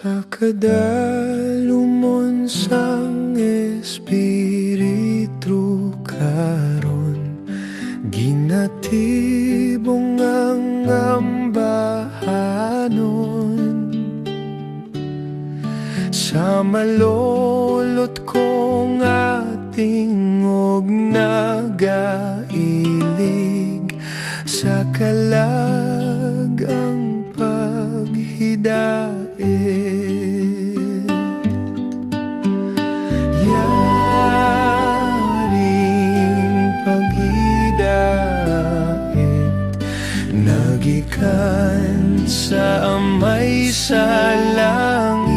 Sa kadalumon sang espiritu karon, ginatibong ang ambahanon. Sa malolot kong ating og nagailig, sa kalag ang paghidait. Yaring paghidait, nagikan sa amay sa langit.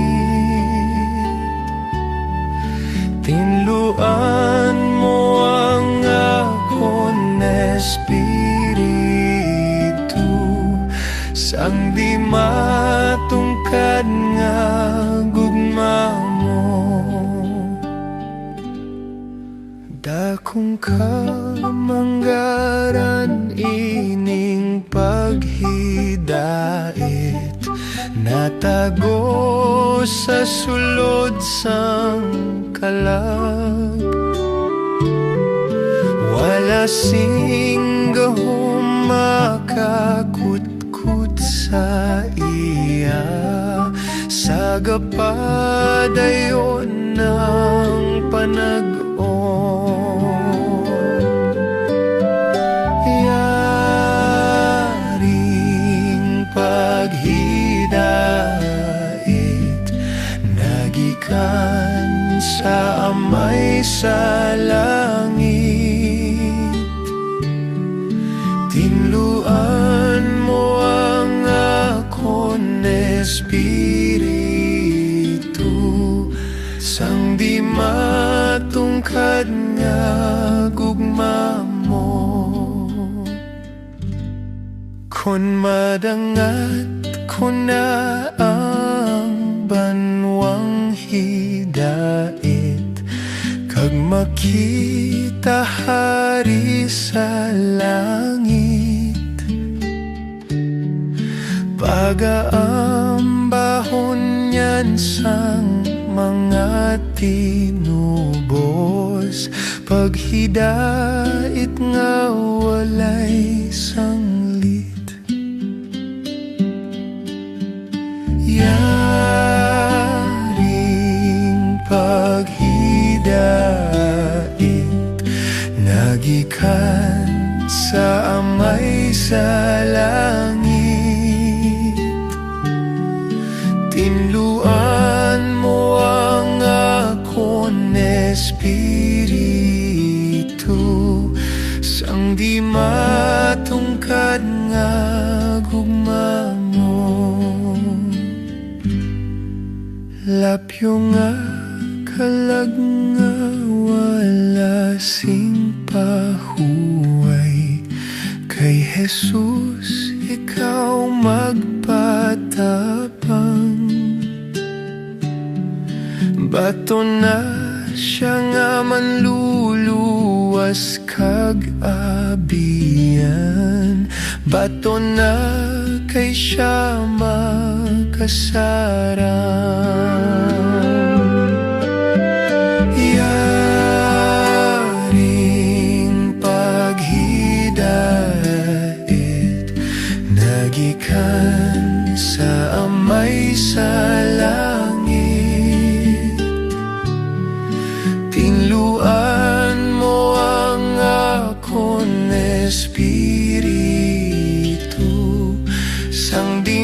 Tinluan mo ang akon espiritu, sang di matungkad nga gugma mo. Dakong kamanggaran ining paghidait, natago sa sulod sang kalag. Wala singgahong makakutkut sa iya, sagapadayon ng panag-on. Yaring paghidait, nagikan sa amay sa langit. Tinluan mo ang akon espiritu, sang di matungkad nga gugma mo. Kun madangat ko na ang banwang hidait, kag makita hari sa langit, pagaambahon yan sang mga tinubos, paghidait nga walay sanglit. Yaring paghidait, nagikan sa amay sa langit. Tinluan mo ang akon espiritu, sang di matungkad nga gugma mo. Lapyo nga kalag nga wala sing pahuway, kay Jesus ikaw magpatapang. Bato na siya nga manluluwas kag abiyan, bato na kay siya makasarang. Yaring paghidait, nagikan sa amay sa langit. Tinluan mo ang akon espiritu, sang di